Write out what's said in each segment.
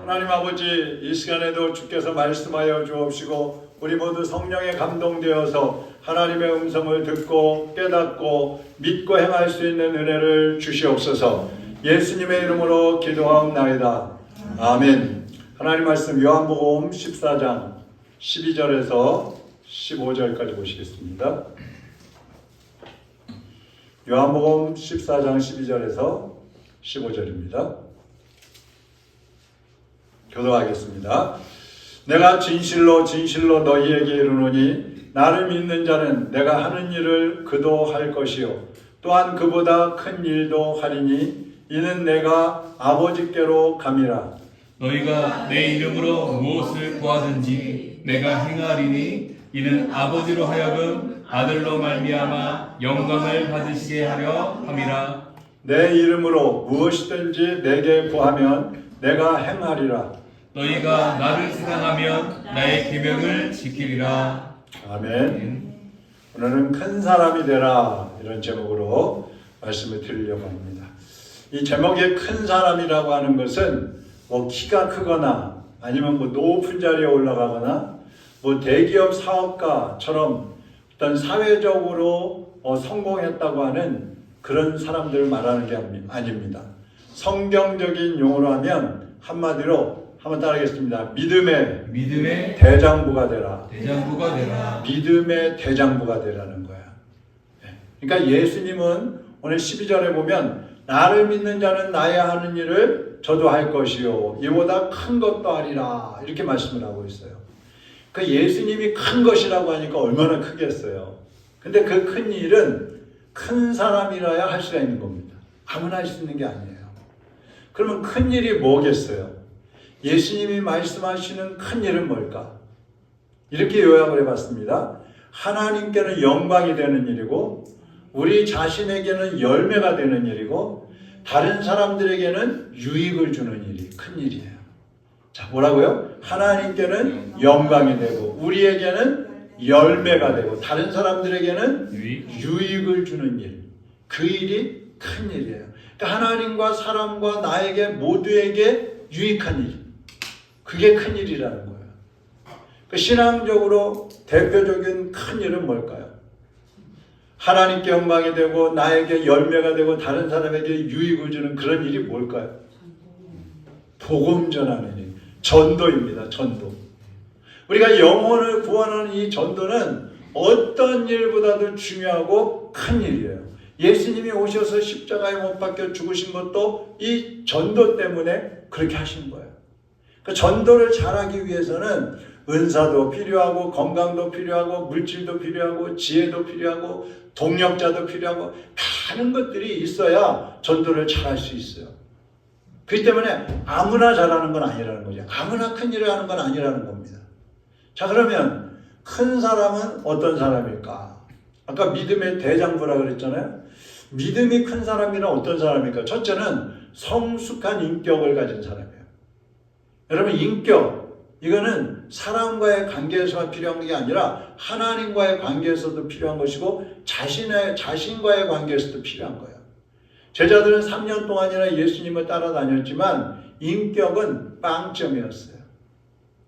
하나님 아버지, 이 시간에도 주께서 말씀하여 주옵시고 우리 모두 성령에 감동되어서 하나님의 음성을 듣고 깨닫고 믿고 행할 수 있는 은혜를 주시옵소서. 예수님의 이름으로 기도하옵나이다. 아멘. 하나님 말씀 요한복음 14장 12절에서 15절까지 보시겠습니다. 요한복음 14장 12절에서 15절입니다. 교도하겠습니다. 내가 진실로 진실로 너희에게 이르노니 나를 믿는 자는 내가 하는 일을 그도 할 것이요 또한 그보다 큰 일도 하리니 이는 내가 아버지께로 감이라. 너희가 내 이름으로 무엇을 구하든지 내가 행하리니 이는 아버지로 하여금 아들로 말미암아 영광을 받으시게 하려 함이라. 내 이름으로 무엇이든지 내게 구하면 내가 행하리라. 너희가 나를 사랑하면 나의 계명을 지키리라. 아멘. 오늘은 큰 사람이 되라, 이런 제목으로 말씀을 드리려고 합니다. 이 제목에 큰 사람이라고 하는 것은 뭐 키가 크거나 아니면 뭐 높은 자리에 올라가거나 뭐 대기업 사업가처럼 어떤 사회적으로 성공했다고 하는 그런 사람들을 말하는 게 아닙니다. 성경적인 용어로 하면 한마디로 한번 따라하겠습니다. 믿음의 대장부가 되라. 믿음의 대장부가 되라는 거야. 그러니까 예수님은 오늘 12절에 보면 나를 믿는 자는 나의 하는 일을 저도 할 것이요 이보다 큰 것도 하리라, 이렇게 말씀을 하고 있어요. 그 예수님이 큰 것이라고 하니까 얼마나 크겠어요. 근데 그 큰 일은 큰 사람이라야 할 수가 있는 겁니다. 아무나 할 수 있는 게 아니에요. 그러면 큰 일이 뭐겠어요? 예수님이 말씀하시는 큰 일은 뭘까? 이렇게 요약을 해봤습니다. 하나님께는 영광이 되는 일이고 우리 자신에게는 열매가 되는 일이고 다른 사람들에게는 유익을 주는 일이 큰 일이에요. 자, 뭐라고요? 하나님께는 영광이 되고 우리에게는 열매가 되고 다른 사람들에게는 유익을 주는 일. 그 일이 큰 일이에요. 그러니까 하나님과 사람과 나에게 모두에게 유익한 일. 그게 큰 일이라는 거예요. 그 신앙적으로 대표적인 큰 일은 뭘까요? 하나님께 영광이 되고 나에게 열매가 되고 다른 사람에게 유익을 주는 그런 일이 뭘까요? 복음 전하는 일, 전도입니다. 전도. 우리가 영혼을 구원하는 이 전도는 어떤 일보다도 중요하고 큰 일이에요. 예수님이 오셔서 십자가에 못 박혀 죽으신 것도 이 전도 때문에 그렇게 하신 거예요. 그 전도를 잘하기 위해서는 은사도 필요하고 건강도 필요하고 물질도 필요하고 지혜도 필요하고 동력자도 필요하고 많은 것들이 있어야 전도를 잘할 수 있어요. 그렇기 때문에 아무나 잘하는 건 아니라는 거죠. 아무나 큰 일을 하는 건 아니라는 겁니다. 자, 그러면 큰 사람은 어떤 사람일까? 아까 믿음의 대장부라 그랬잖아요. 믿음이 큰 사람이란 어떤 사람일까? 첫째는 성숙한 인격을 가진 사람이에요. 여러분, 인격, 이거는 사람과의 관계에서만 필요한 게 아니라 하나님과의 관계에서도 필요한 것이고 자신과의 관계에서도 필요한 거예요. 제자들은 3년 동안이나 예수님을 따라다녔지만 인격은 빵점이었어요.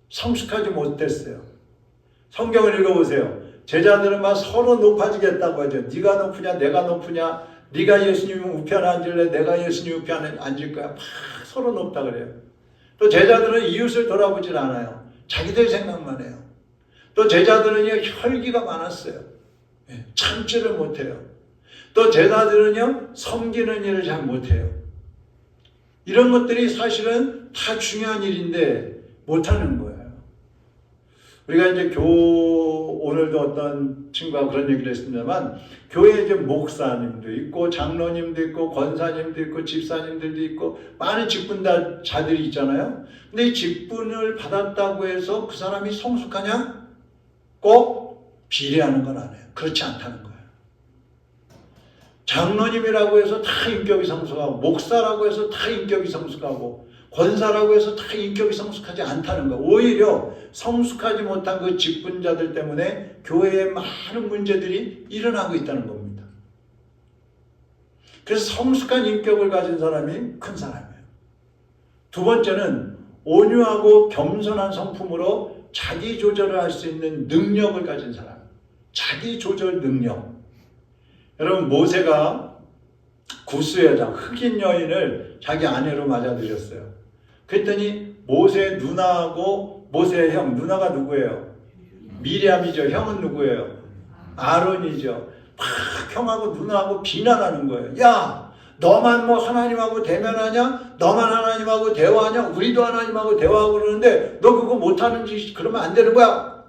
성숙하지 못했어요. 성경을 읽어보세요. 제자들은 막 서로 높아지겠다고 하죠. 네가 높으냐 내가 높으냐, 네가 예수님 우편에 앉을래 내가 예수님 우편에 앉을 거야. 막 서로 높다 그래요. 또 제자들은 이웃을 돌아보질 않아요. 자기들 생각만 해요. 또 제자들은요 혈기가 많았어요. 참지를 못해요. 또 제자들은요 섬기는 일을 잘 못해요. 이런 것들이 사실은 다 중요한 일인데 못하는 거예요. 우리가 이제 오늘도 어떤 친구가 그런 얘기를 했습니다만, 교회에 이제 목사님도 있고, 장로님도 있고, 권사님도 있고, 집사님들도 있고, 많은 직분자들이 있잖아요. 근데 이 직분을 받았다고 해서 그 사람이 성숙하냐? 꼭 비례하는 건 아니에요. 그렇지 않다는 거예요. 장로님이라고 해서 다 인격이 성숙하고, 목사라고 해서 다 인격이 성숙하고, 권사라고 해서 다 인격이 성숙하지 않다는 거예요. 오히려 성숙하지 못한 그 직분자들 때문에 교회에 많은 문제들이 일어나고 있다는 겁니다. 그래서 성숙한 인격을 가진 사람이 큰 사람이에요. 두 번째는 온유하고 겸손한 성품으로 자기 조절을 할 수 있는 능력을 가진 사람. 자기 조절 능력. 여러분, 모세가 구스 여자, 흑인 여인을 자기 아내로 맞아들였어요. 그랬더니 모세의 누나하고 모세의 형, 누나가 누구예요? 미리암이죠. 형은 누구예요? 아론이죠. 막 형하고 누나하고 비난하는 거예요. 야, 너만 뭐 하나님하고 대면하냐? 너만 하나님하고 대화하냐? 우리도 하나님하고 대화하고 그러는데 너 그거 못하는지 그러면 안 되는 거야.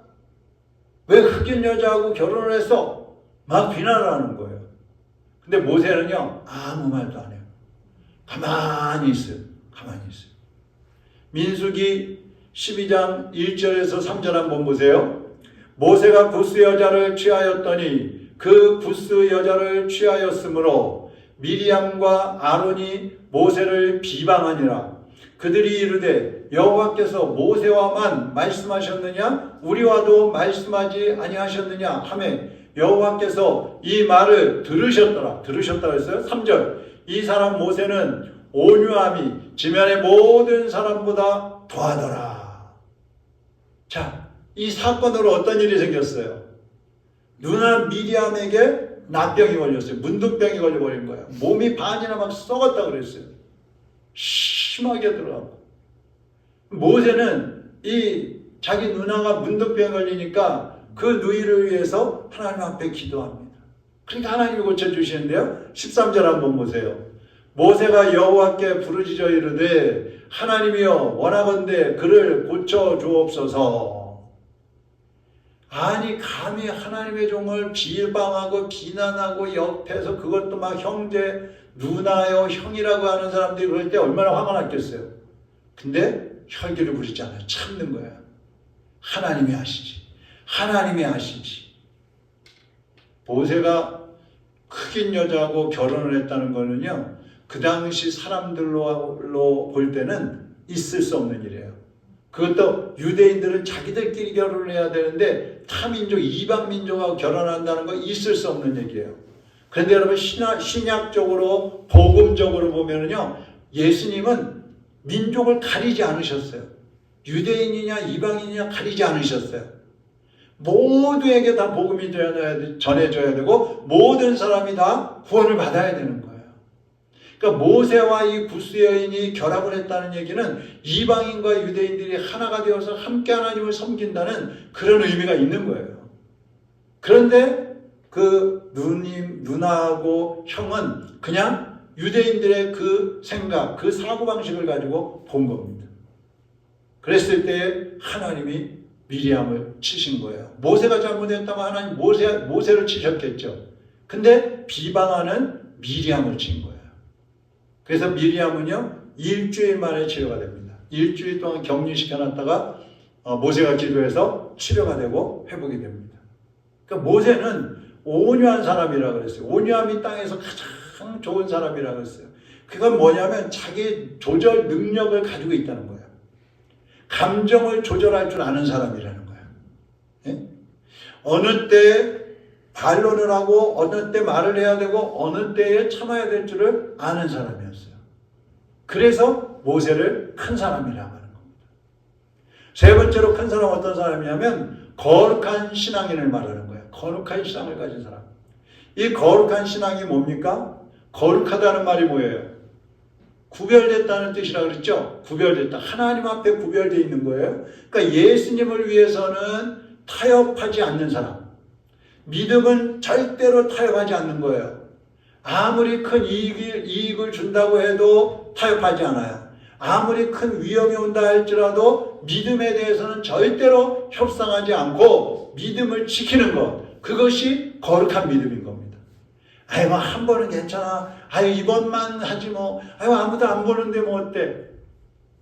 왜 흑인 여자하고 결혼을 했어? 막 비난을 하는 거예요. 근데 모세는요, 아무 말도 안 해요. 가만히 있어요. 가만히 있어요. 민수기 12장 1절에서 3절 한번 보세요. 모세가 구스 여자를 취하였더니 그 구스 여자를 취하였으므로 미리암과 아론이 모세를 비방하니라. 그들이 이르되 여호와께서 모세와만 말씀하셨느냐? 우리와도 말씀하지 아니하셨느냐? 하매 여호와께서 이 말을 들으셨더라. 들으셨다고 했어요. 3절. 이 사람 모세는 온유함이 지면의 모든 사람보다 더하더라. 자, 이 사건으로 어떤 일이 생겼어요? 누나 미리암에게 납병이 걸렸어요. 문둥병이 걸려버린 거예요. 몸이 반이나 막 썩었다 그랬어요. 심하게 들어가고. 모세는 이 자기 누나가 문둥병 걸리니까 그 누이를 위해서 하나님 앞에 기도합니다. 그러니까 하나님이 고쳐주시는데요. 13절 한번 보세요. 모세가 여호와께 부르짖어 이르되 하나님이여 원하건대 그를 고쳐주옵소서. 아니 감히 하나님의 종을 비방하고 비난하고 옆에서 그것도 막 형제, 누나요, 형이라고 하는 사람들이 그럴 때 얼마나 화가 났겠어요. 근데 혈기를 부리지 않아요. 참는 거야. 하나님이 하시지. 하나님이 하시지. 모세가 흑인 여자하고 결혼을 했다는 거는요, 그 당시 사람들로 볼 때는 있을 수 없는 일이에요. 그것도 유대인들은 자기들끼리 결혼을 해야 되는데 타민족, 이방민족하고 결혼한다는 거 있을 수 없는 얘기예요. 그런데 여러분 신약적으로 복음적으로 보면은요, 예수님은 민족을 가리지 않으셨어요. 유대인이냐 이방인이냐 가리지 않으셨어요. 모두에게 다 복음이 전해져야 되고 모든 사람이 다 구원을 받아야 되는 거예요. 그러니까 모세와 이 구스 여인이 결합을 했다는 얘기는 이방인과 유대인들이 하나가 되어서 함께 하나님을 섬긴다는 그런 의미가 있는 거예요. 그런데 그 누나하고 형은 그냥 유대인들의 그 생각, 그 사고방식을 가지고 본 겁니다. 그랬을 때 하나님이 미리암을 치신 거예요. 모세가 잘못했다면 하나님 모세를 치셨겠죠. 근데 비방하는 미리암을 친 거예요. 그래서 미리암은요, 일주일 만에 치료가 됩니다. 일주일 동안 격리시켜놨다가 모세가 기도해서 치료가 되고 회복이 됩니다. 그러니까 모세는 온유한 사람이라고 그랬어요. 온유함이 땅에서 가장 좋은 사람이라고 그랬어요. 그건 뭐냐면 자기 조절 능력을 가지고 있다는 거예요. 감정을 조절할 줄 아는 사람이라는 거예요. 예? 어느 때 반론을 하고 어느 때 말을 해야 되고 어느 때에 참아야 될 줄을 아는 사람이었어요. 그래서 모세를 큰 사람이라고 하는 겁니다. 세 번째로 큰 사람은 어떤 사람이냐면 거룩한 신앙인을 말하는 거예요. 거룩한 신앙을 가진 사람. 이 거룩한 신앙이 뭡니까? 거룩하다는 말이 뭐예요? 구별됐다는 뜻이라고 그랬죠? 구별됐다. 하나님 앞에 구별되어 있는 거예요. 그러니까 예수님을 위해서는 타협하지 않는 사람. 믿음은 절대로 타협하지 않는 거예요. 아무리 큰 이익을 준다고 해도 타협하지 않아요. 아무리 큰 위험이 온다 할지라도 믿음에 대해서는 절대로 협상하지 않고 믿음을 지키는 것. 그것이 거룩한 믿음인 겁니다. 아이고 한 번은 괜찮아. 아유 이번만 하지 뭐. 아유 아무도 안 보는데 뭐 어때.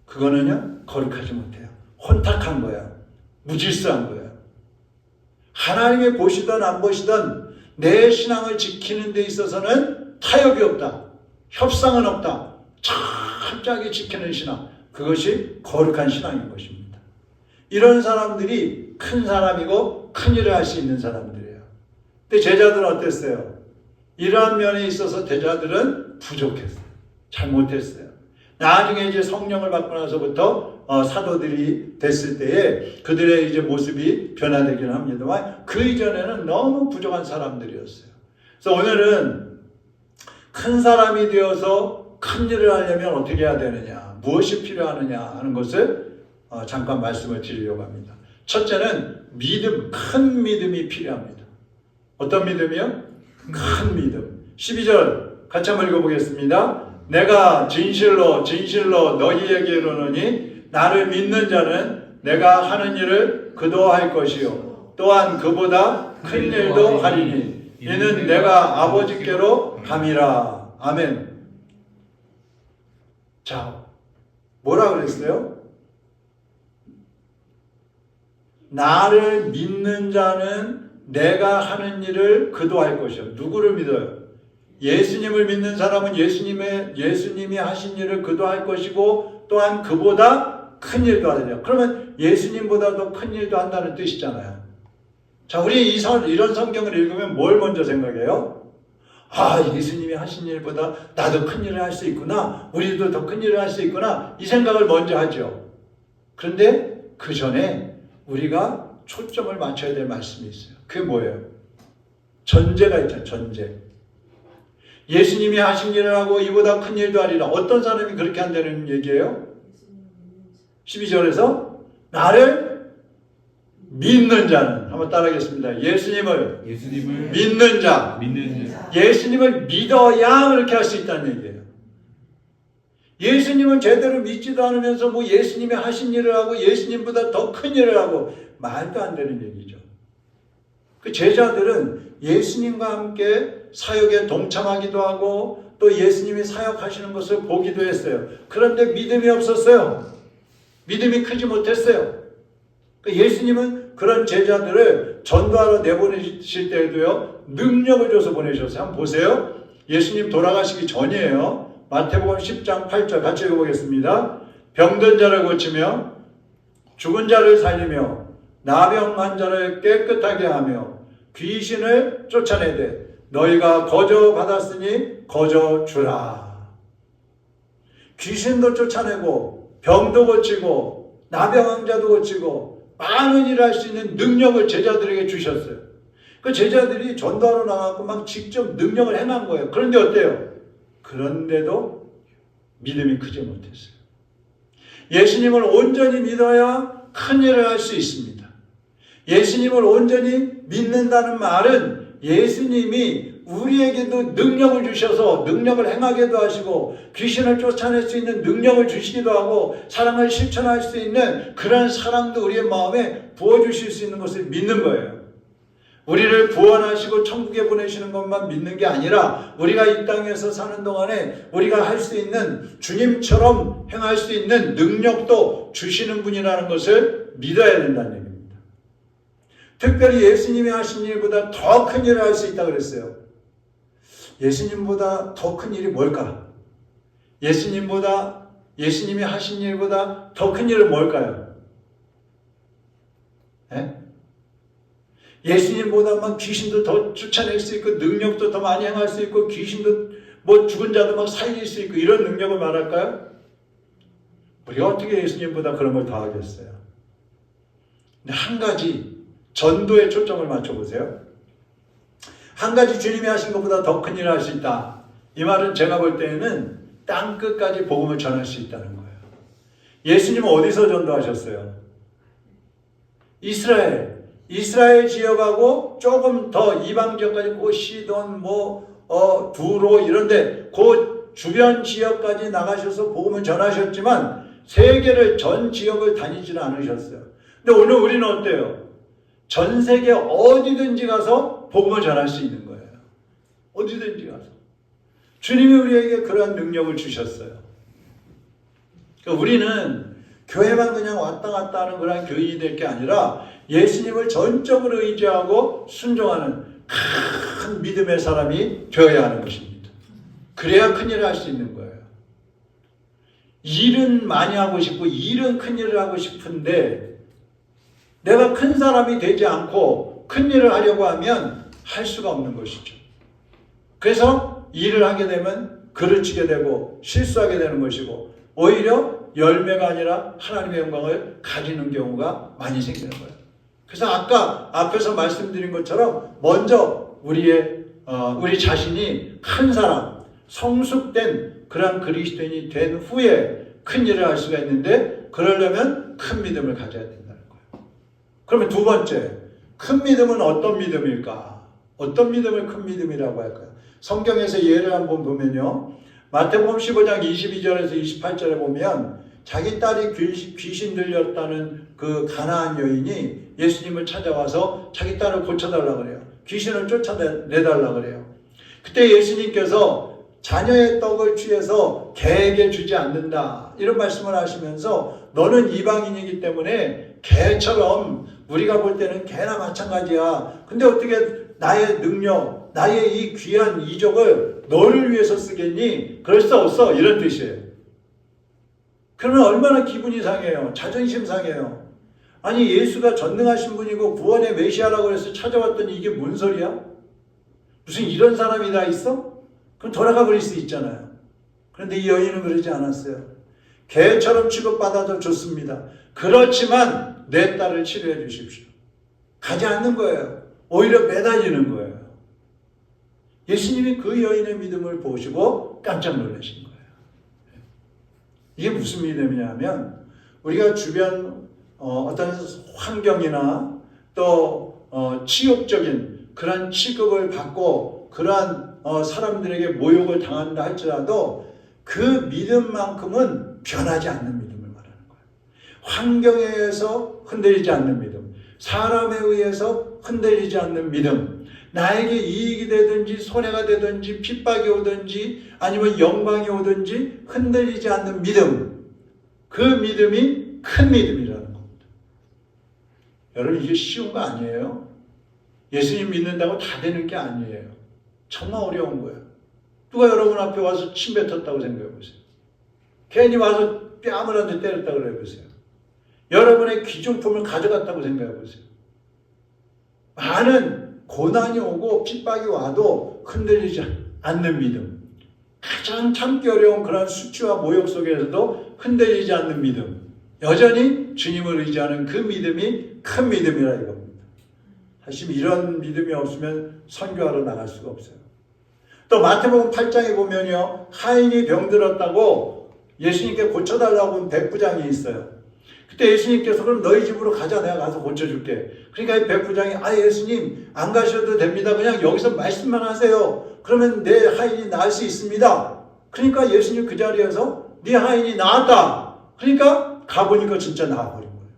그거는요 거룩하지 못해요. 혼탁한 거야. 무질서한 거야. 하나님이 보시든 안 보시든 내 신앙을 지키는 데 있어서는 타협이 없다. 협상은 없다. 철저하게 지키는 신앙. 그것이 거룩한 신앙인 것입니다. 이런 사람들이 큰 사람이고 큰 일을 할 수 있는 사람들이에요. 근데 제자들은 어땠어요? 이러한 면에 있어서 제자들은 부족했어요. 잘못했어요. 나중에 이제 성령을 받고 나서부터 사도들이 됐을 때에 그들의 이제 모습이 변화되기는 합니다만 그 이전에는 너무 부족한 사람들이었어요. 그래서 오늘은 큰 사람이 되어서 큰 일을 하려면 어떻게 해야 되느냐, 무엇이 필요하느냐 하는 것을 잠깐 말씀을 드리려고 합니다. 첫째는 믿음, 큰 믿음이 필요합니다. 어떤 믿음이요? 큰 믿음. 12절 같이 한번 읽어보겠습니다. 내가 진실로 너희에게 이르노니 나를 믿는 자는 내가 하는 일을 그도 할 것이요 또한 그보다 큰 일도 하리니 이는 내가 아버지께로 감이라. 아멘. 자, 뭐라 그랬어요? 나를 믿는 자는 내가 하는 일을 그도 할 것이요. 누구를 믿어요? 예수님을 믿는 사람은 예수님이 하신 일을 그도 할 것이고 또한 그보다 큰 일도 하리라. 그러면 예수님보다 더 큰 일도 한다는 뜻이잖아요. 자, 우리 이런 성경을 읽으면 뭘 먼저 생각해요? 아, 예수님이 하신 일보다 나도 큰 일을 할 수 있구나. 우리도 더 큰 일을 할 수 있구나. 이 생각을 먼저 하죠. 그런데 그 전에 우리가 초점을 맞춰야 될 말씀이 있어요. 그게 뭐예요? 전제가 있잖아요. 전제. 예수님이 하신 일을 하고 이보다 큰 일도 하리라. 어떤 사람이 그렇게 한다는 얘기예요? 12절에서 나를 믿는 자는, 한번 따라하겠습니다. 예수님을 믿는 자. 예수님을 믿어야 그렇게 할 수 있다는 얘기예요. 예수님을 제대로 믿지도 않으면서 뭐 예수님이 하신 일을 하고 예수님보다 더 큰 일을 하고 말도 안 되는 얘기죠. 그 제자들은 예수님과 함께 사역에 동참하기도 하고 또 예수님이 사역하시는 것을 보기도 했어요. 그런데 믿음이 없었어요. 믿음이 크지 못했어요. 예수님은 그런 제자들을 전도하러 내보내실 때에도요, 능력을 줘서 보내셨어요. 한번 보세요. 예수님 돌아가시기 전이에요. 마태복음 10장 8절 같이 읽어보겠습니다. 병든 자를 고치며 죽은 자를 살리며 나병 환자를 깨끗하게 하며 귀신을 쫓아내되 너희가 거저 받았으니 거저 주라. 귀신도 쫓아내고 병도 고치고 나병 환자도 고치고 많은 일을 할 수 있는 능력을 제자들에게 주셨어요. 그 제자들이 전도하러 나가고 막 직접 능력을 행한 거예요. 그런데 어때요? 그런데도 믿음이 크지 못했어요. 예수님을 온전히 믿어야 큰 일을 할 수 있습니다. 예수님을 온전히 믿는다는 말은 예수님이 우리에게도 능력을 주셔서 능력을 행하게도 하시고 귀신을 쫓아낼 수 있는 능력을 주시기도 하고 사랑을 실천할 수 있는 그런 사랑도 우리의 마음에 부어주실 수 있는 것을 믿는 거예요. 우리를 구원하시고 천국에 보내시는 것만 믿는 게 아니라 우리가 이 땅에서 사는 동안에 우리가 할 수 있는 주님처럼 행할 수 있는 능력도 주시는 분이라는 것을 믿어야 된다는 얘기입니다. 특별히 예수님이 하신 일보다 더 큰 일을 할 수 있다고 그랬어요. 예수님보다 더 큰 일이 뭘까? 예수님이 하신 일보다 더 큰 일은 뭘까요? 예수님보다만 귀신도 더 쫓아낼 수 있고 능력도 더 많이 행할 수 있고 귀신도 뭐 죽은 자도 막 살릴 수 있고 이런 능력을 말할까요? 우리가 어떻게 예수님보다 그런 걸 더 하겠어요? 근데 한 가지 전도에 초점을 맞춰보세요. 한 가지 주님이 하신 것보다 더 큰 일을 할 수 있다. 이 말은 제가 볼 때에는 땅끝까지 복음을 전할 수 있다는 거예요. 예수님은 어디서 전도하셨어요? 이스라엘 지역하고 조금 더 이방 지역까지 그 시돈 두로 이런데 그 주변 지역까지 나가셔서 복음을 전하셨지만 세계를 전 지역을 다니지는 않으셨어요. 근데 오늘 우리는 어때요? 전 세계 어디든지 가서 복음을 전할 수 있는 거예요. 어디든지 가서. 주님이 우리에게 그러한 능력을 주셨어요. 그러니까 우리는 교회만 그냥 왔다 갔다 하는 그런 교인이 될 게 아니라 예수님을 전적으로 의지하고 순종하는 큰 믿음의 사람이 되어야 하는 것입니다. 그래야 큰 일을 할 수 있는 거예요. 일은 많이 하고 싶고 일은 큰 일을 하고 싶은데 내가 큰 사람이 되지 않고 큰 일을 하려고 하면 할 수가 없는 것이죠. 그래서 일을 하게 되면 그르치게 되고 실수하게 되는 것이고 오히려 열매가 아니라 하나님의 영광을 가리는 경우가 많이 생기는 거예요. 그래서 아까 앞에서 말씀드린 것처럼 먼저 우리 자신이 큰 사람, 성숙된 그런 그리스도인이 된 후에 큰 일을 할 수가 있는데, 그러려면 큰 믿음을 가져야 된다는 거예요. 그러면 두 번째, 큰 믿음은 어떤 믿음일까? 어떤 믿음을 큰 믿음이라고 할까요? 성경에서 예를 한번 보면요, 마태복음 15장 22절에서 28절에 보면 자기 딸이 귀신 들렸다는 그 가나안 여인이 예수님을 찾아와서 자기 딸을 고쳐달라고 그래요. 귀신을 쫓아내달라고 그래요. 그때 예수님께서 자녀의 떡을 취해서 개에게 주지 않는다, 이런 말씀을 하시면서 너는 이방인이기 때문에 개처럼, 우리가 볼 때는 개나 마찬가지야. 근데 어떻게 나의 능력, 나의 이 귀한 이적을 너를 위해서 쓰겠니? 그럴 수 없어, 이런 뜻이에요. 그러면 얼마나 기분이 상해요. 자존심 상해요. 아니, 예수가 전능하신 분이고 구원의 메시아라고 해서 찾아왔더니 이게 뭔 소리야? 무슨 이런 사람이 다 있어? 그럼 돌아가 버릴 수 있잖아요. 그런데 이 여인은 그러지 않았어요. 개처럼 취급받아도 좋습니다. 그렇지만 내 딸을 치료해 주십시오. 가지 않는 거예요. 오히려 매달리는 거예요. 예수님이 그 여인의 믿음을 보시고 깜짝 놀라신 거예요. 이게 무슨 믿음이냐면, 우리가 주변 어떤 환경이나 또 치욕적인 그런 취급을 받고 그러한 사람들에게 모욕을 당한다 할지라도 그 믿음만큼은 변하지 않는 믿음을 말하는 거예요. 환경에 의해서 흔들리지 않는 믿음, 사람에 의해서 흔들리지 않는 믿음, 나에게 이익이 되든지 손해가 되든지 핍박이 오든지 아니면 영광이 오든지 흔들리지 않는 믿음, 그 믿음이 큰 믿음이라는 겁니다. 여러분, 이게 쉬운 거 아니에요? 예수님 믿는다고 다 되는 게 아니에요. 정말 어려운 거예요. 누가 여러분 앞에 와서 침 뱉었다고 생각해 보세요. 괜히 와서 뺨을 한 대 때렸다고 그래 보세요. 여러분의 귀중품을 가져갔다고 생각해 보세요. 많은 고난이 오고 핍박이 와도 흔들리지 않는 믿음, 가장 참기 어려운 그런 수치와 모욕 속에서도 흔들리지 않는 믿음, 여전히 주님을 의지하는 그 믿음이 큰 믿음이라 이겁니다. 사실 이런 믿음이 없으면 선교하러 나갈 수가 없어요. 또 마태복음 8장에 보면요, 하인이 병들었다고 예수님께 고쳐달라고 한 백부장이 있어요. 그때 예수님께서 그럼 너희 집으로 가자, 내가 가서 고쳐줄게. 그러니까 이 백부장이 예수님 안 가셔도 됩니다. 그냥 여기서 말씀만 하세요. 그러면 내 하인이 나을 수 있습니다. 그러니까 예수님 그 자리에서 네 하인이 나았다. 그러니까 가보니까 진짜 나아버린 거예요.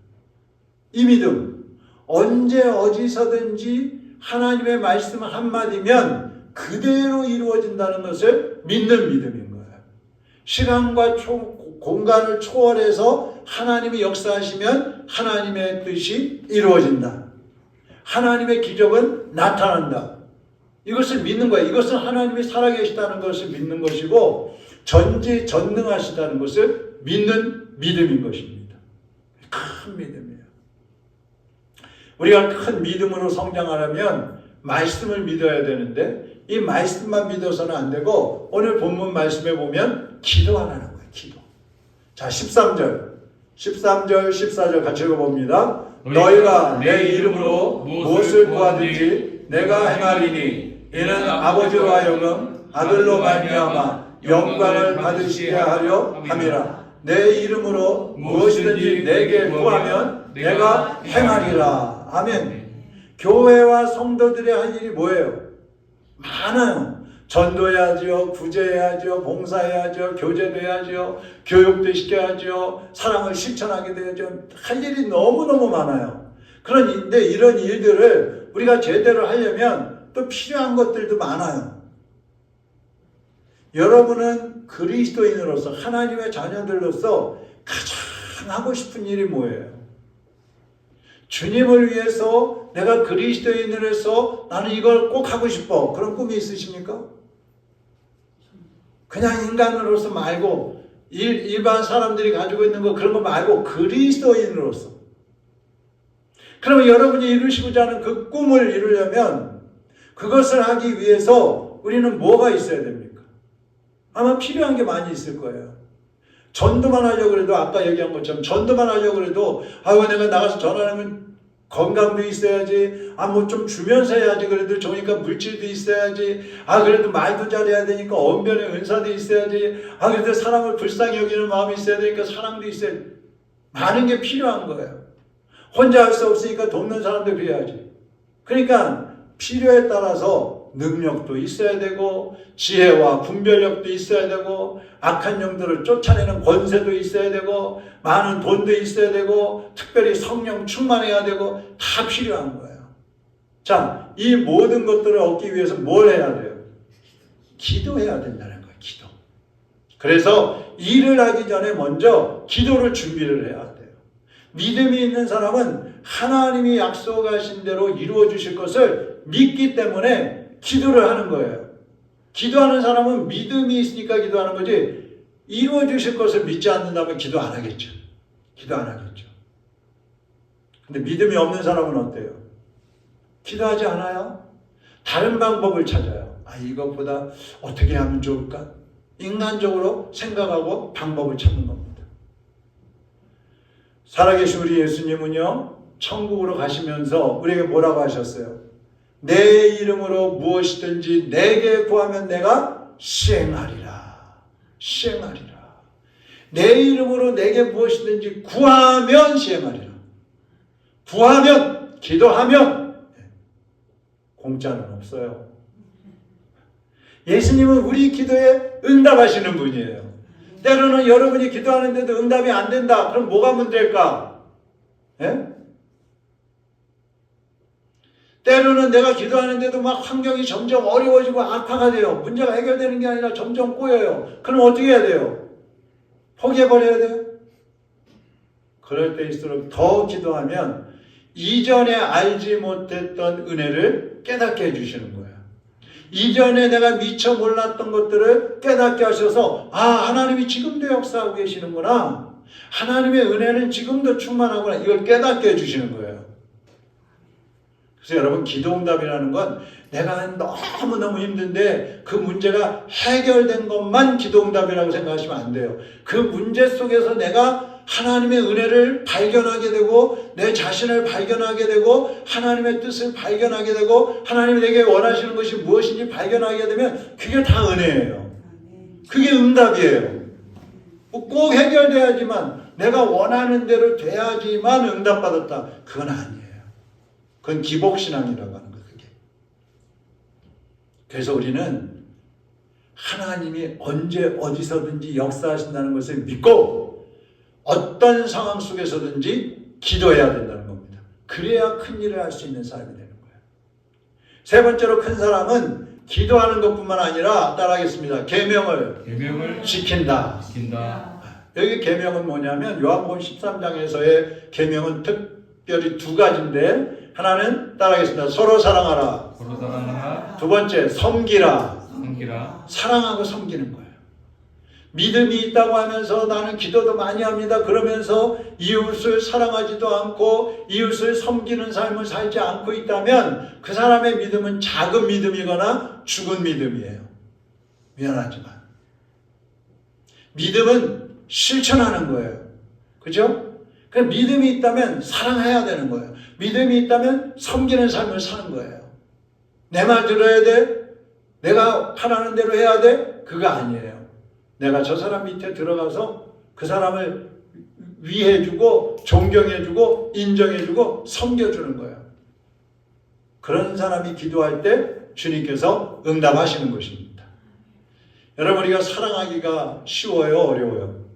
이 믿음, 언제 어디서든지 하나님의 말씀 한마디면 그대로 이루어진다는 것을 믿는 믿음인 거예요. 시간과 공간을 초월해서 하나님이 역사하시면 하나님의 뜻이 이루어진다. 하나님의 기적은 나타난다. 이것을 믿는 거예요. 이것은 하나님이 살아계시다는 것을 믿는 것이고 전지전능하시다는 것을 믿는 믿음인 것입니다. 큰 믿음이에요. 우리가 큰 믿음으로 성장하려면 말씀을 믿어야 되는데 이 말씀만 믿어서는 안 되고 오늘 본문 말씀에 보면 기도하라는 거예요. 기도. 자, 13절, 14절 같이 읽어봅니다. 너희가 내 이름으로 무엇을 구하든지 내가 행하리니 이는 아버지로 하여금 아들로 말미암아 영광을 받으시게 하려 함이라. 내 이름으로 무엇이든지 내게 구하면 내가 행하리라. 아멘. 교회와 성도들의 할 일이 뭐예요? 많아요. 전도해야죠, 구제해야죠, 봉사해야죠, 교제도 해야죠, 교육도 시켜야죠, 사랑을 실천하게 돼야죠. 할 일이 너무너무 많아요. 그런데 이런 일들을 우리가 제대로 하려면 또 필요한 것들도 많아요. 여러분은 그리스도인으로서 하나님의 자녀들로서 가장 하고 싶은 일이 뭐예요? 주님을 위해서 내가 그리스도인으로서 나는 이걸 꼭 하고 싶어. 그런 꿈이 있으십니까? 그냥 인간으로서 말고 일반 사람들이 가지고 있는 거 그런 거 말고 그리스도인으로서. 그러면 여러분이 이루시고자 하는 그 꿈을 이루려면 그것을 하기 위해서 우리는 뭐가 있어야 됩니까? 아마 필요한 게 많이 있을 거예요. 전도만 하려고 그래도 아까 얘기한 것처럼 전도만 하려고 그래도 아유 내가 나가서 전하면 건강도 있어야지, 뭐 좀 주면서 해야지, 그래도 좋으니까 물질도 있어야지, 그래도 말도 잘해야 되니까 언변의 은사도 있어야지, 그래도 사람을 불쌍히 여기는 마음이 있어야 되니까 사랑도 있어야지. 많은 게 필요한 거예요. 혼자 할 수 없으니까 돕는 사람도 필요하지. 그러니까 필요에 따라서 능력도 있어야 되고 지혜와 분별력도 있어야 되고 악한 영들을 쫓아내는 권세도 있어야 되고 많은 돈도 있어야 되고 특별히 성령 충만해야 되고 다 필요한 거예요. 자, 이 모든 것들을 얻기 위해서 뭘 해야 돼요? 기도해야 된다는 거예요. 기도. 그래서 일을 하기 전에 먼저 기도를 준비를 해야 돼요. 믿음이 있는 사람은 하나님이 약속하신 대로 이루어 주실 것을 믿기 때문에 기도를 하는 거예요. 기도하는 사람은 믿음이 있으니까 기도하는 거지, 이루어 주실 것을 믿지 않는다면 기도 안 하겠죠. 기도 안 하겠죠. 근데 믿음이 없는 사람은 어때요? 기도하지 않아요? 다른 방법을 찾아요. 이것보다 어떻게 하면 좋을까? 인간적으로 생각하고 방법을 찾는 겁니다. 살아계신 우리 예수님은요, 천국으로 가시면서 우리에게 뭐라고 하셨어요? 내 이름으로 무엇이든지 내게 구하면 내가 시행하리라. 시행하리라. 내 이름으로 내게 무엇이든지 구하면 시행하리라. 구하면, 기도하면 공짜는 없어요. 예수님은 우리 기도에 응답하시는 분이에요. 때로는 여러분이 기도하는데도 응답이 안 된다. 그럼 뭐가 문제일까? 예? 때로는 내가 기도하는데도 막 환경이 점점 어려워지고 악화가 돼요. 문제가 해결되는 게 아니라 점점 꼬여요. 그럼 어떻게 해야 돼요? 포기해버려야 돼요? 그럴 때일수록 더 기도하면 이전에 알지 못했던 은혜를 깨닫게 해주시는 거예요. 이전에 내가 미처 몰랐던 것들을 깨닫게 하셔서 하나님이 지금도 역사하고 계시는구나. 하나님의 은혜는 지금도 충만하구나. 이걸 깨닫게 해주시는 거예요. 그래서 여러분, 기도응답이라는 건 내가 너무너무 힘든데 그 문제가 해결된 것만 기도응답이라고 생각하시면 안 돼요. 그 문제 속에서 내가 하나님의 은혜를 발견하게 되고 내 자신을 발견하게 되고 하나님의 뜻을 발견하게 되고 하나님이 내게 원하시는 것이 무엇인지 발견하게 되면 그게 다 은혜예요. 그게 응답이에요. 꼭 해결돼야지만, 내가 원하는 대로 돼야지만 응답받았다. 그건 아니에요. 그건 기복신앙이라고 하는 거예요. 그게. 그래서 우리는 하나님이 언제 어디서든지 역사하신다는 것을 믿고 어떤 상황 속에서든지 기도해야 된다는 겁니다. 그래야 큰 일을 할 수 있는 사람이 되는 거예요. 세 번째로 큰 사람은 기도하는 것뿐만 아니라, 따라하겠습니다. 계명을 지킨다. 여기 계명은 뭐냐면 요한복음 13장에서의 계명은 특별히 두 가지인데, 하나는 따라하겠습니다. 서로 사랑하라. 두 번째, 섬기라. 사랑하고 섬기는 거예요. 믿음이 있다고 하면서 나는 기도도 많이 합니다. 그러면서 이웃을 사랑하지도 않고 이웃을 섬기는 삶을 살지 않고 있다면 그 사람의 믿음은 작은 믿음이거나 죽은 믿음이에요. 미안하지만. 믿음은 실천하는 거예요. 그죠? 그 믿음이 있다면 사랑해야 되는 거예요. 믿음이 있다면 섬기는 삶을 사는 거예요. 내 말 들어야 돼? 내가 하라는 대로 해야 돼? 그거 아니에요. 내가 저 사람 밑에 들어가서 그 사람을 위해주고 존경해주고 인정해주고 섬겨주는 거예요. 그런 사람이 기도할 때 주님께서 응답하시는 것입니다. 여러분, 우리가 사랑하기가 쉬워요? 어려워요?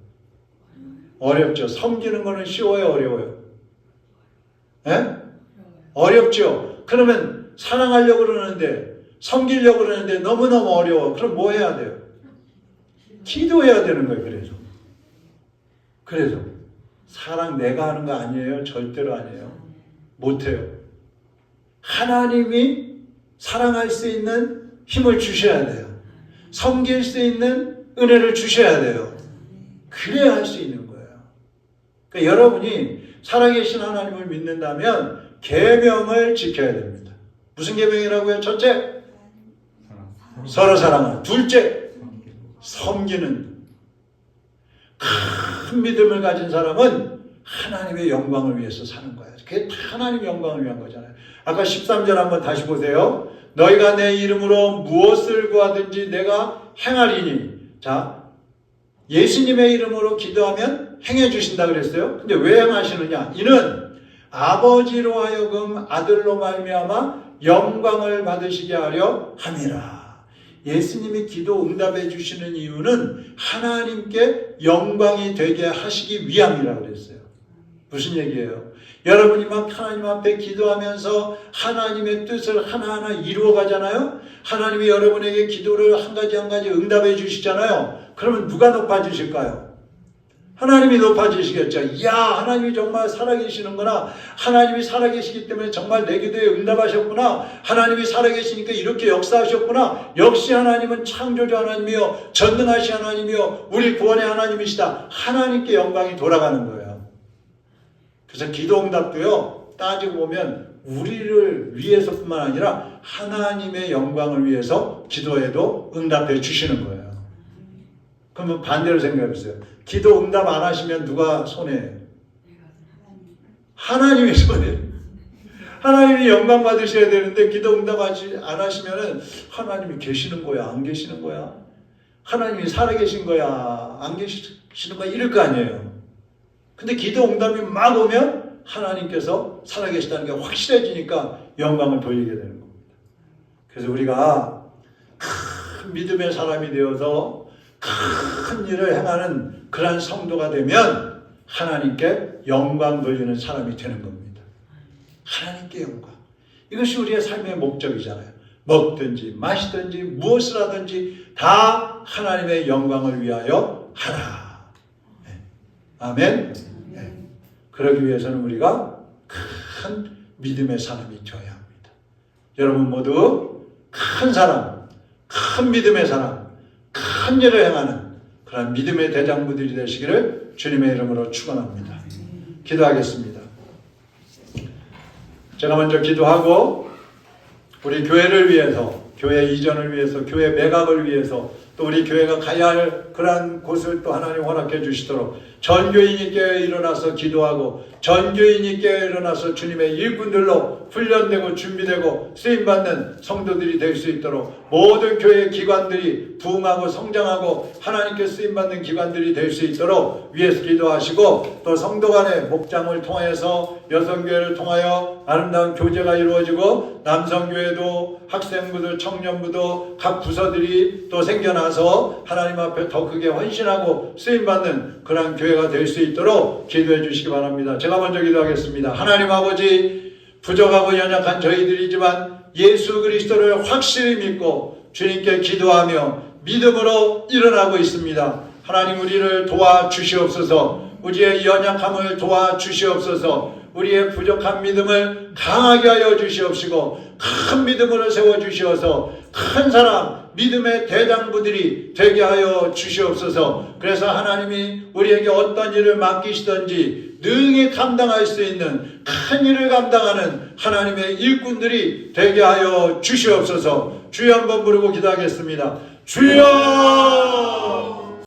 어렵죠. 섬기는 거는 쉬워요? 어려워요? 예? 어렵죠. 그러면 사랑하려고 그러는데, 섬기려고 그러는데 너무너무 어려워. 그럼 뭐 해야 돼요? 기도해야 되는 거예요. 그래서 사랑 내가 하는 거 아니에요. 절대로 아니에요. 못해요. 하나님이 사랑할 수 있는 힘을 주셔야 돼요. 섬길 수 있는 은혜를 주셔야 돼요. 그래야 할 수 있는 거예요. 그러니까 여러분이 살아계신 하나님을 믿는다면 계명을 지켜야 됩니다. 무슨 계명이라고요? 첫째, 서로 사랑하라. 둘째, 섬기는. 큰 믿음을 가진 사람은 하나님의 영광을 위해서 사는 거야. 그게 다 하나님의 영광을 위한 거잖아요. 아까 13절 한번 다시 보세요. 너희가 내 이름으로 무엇을 구하든지 내가 행하리니. 자, 예수님의 이름으로 기도하면 행해 주신다 그랬어요. 근데 왜 행하시느냐? 이는 아버지로 하여금 아들로 말미암아 영광을 받으시게 하려 함이라. 예수님이 기도 응답해 주시는 이유는 하나님께 영광이 되게 하시기 위함이라 그랬어요. 무슨 얘기예요? 여러분이 막 하나님 앞에 기도하면서 하나님의 뜻을 하나하나 이루어 가잖아요. 하나님이 여러분에게 기도를 한 가지 한 가지 응답해 주시잖아요. 그러면 누가 높아지실까요? 하나님이 높아지시겠죠. 이야, 하나님이 정말 살아계시는구나. 하나님이 살아계시기 때문에 정말 내 기도에 응답하셨구나. 하나님이 살아계시니까 이렇게 역사하셨구나. 역시 하나님은 창조주 하나님이요, 전능하신 하나님이요, 우리 구원의 하나님이시다. 하나님께 영광이 돌아가는 거예요. 그래서 기도 응답도요, 따지고 보면 우리를 위해서뿐만 아니라 하나님의 영광을 위해서 기도에도 응답해 주시는 거예요. 그러면 반대로 생각해 보세요. 기도 응답 안 하시면 누가 손해예요? 하나님이 손해예요. 하나님이 영광 받으셔야 되는데 기도 응답 안 하시면 하나님이 계시는 거야, 안 계시는 거야? 하나님이 살아계신 거야, 안 계시는 거야? 이럴 거 아니에요. 근데 기도 응답이 막 오면 하나님께서 살아계시다는 게 확실해지니까 영광을 돌리게 되는 겁니다. 그래서 우리가 큰 믿음의 사람이 되어서 큰 일을 행하는 그러한 성도가 되면 하나님께 영광 돌리는 사람이 되는 겁니다. 하나님께 영광. 이것이 우리의 삶의 목적이잖아요. 먹든지 마시든지 무엇을 하든지 다 하나님의 영광을 위하여 하라. 아멘. 네. 그러기 위해서는 우리가 큰 믿음의 사람이 되어야 합니다. 여러분 모두 큰 사람, 큰 믿음의 사람, 큰 일을 행하는 그런 믿음의 대장부들이 되시기를 주님의 이름으로 축원합니다. 기도하겠습니다. 제가 먼저 기도하고 우리 교회를 위해서, 교회 이전을 위해서, 교회 매각을 위해서, 또 우리 교회가 가야 할 그러한 곳을 또 하나님 허락해 주시도록 전 교인이 깨어 일어나서 기도하고 전 교인이 깨어 일어나서 주님의 일꾼들로 훈련되고 준비되고 쓰임받는 성도들이 될 수 있도록 모든 교회 기관들이 부흥하고 성장하고 하나님께 쓰임받는 기관들이 될 수 있도록 위에서 기도하시고 또 성도 간의 목장을 통해서 여성교회를 통하여 아름다운 교제가 이루어지고 남성교회도 학생부도 청년부도 각 부서들이 또 생겨나서 하나님 앞에 더 크게 헌신하고 쓰임받는 그러한 교회가 될 수 있도록 기도해 주시기 바랍니다. 제가 먼저 기도하겠습니다. 하나님 아버지, 부족하고 연약한 저희들이지만 예수 그리스도를 확실히 믿고 주님께 기도하며 믿음으로 일어나고 있습니다. 하나님 우리를 도와주시옵소서. 우리의 연약함을 도와주시옵소서. 우리의 부족한 믿음을 강하게 하여 주시옵시고 큰 믿음으로 세워주시어서 큰 사람, 믿음의 대장부들이 되게 하여 주시옵소서. 그래서 하나님이 우리에게 어떤 일을 맡기시든지 능히 감당할 수 있는 큰 일을 감당하는 하나님의 일꾼들이 되게 하여 주시옵소서. 주여 한번 부르고 기도하겠습니다. 주여!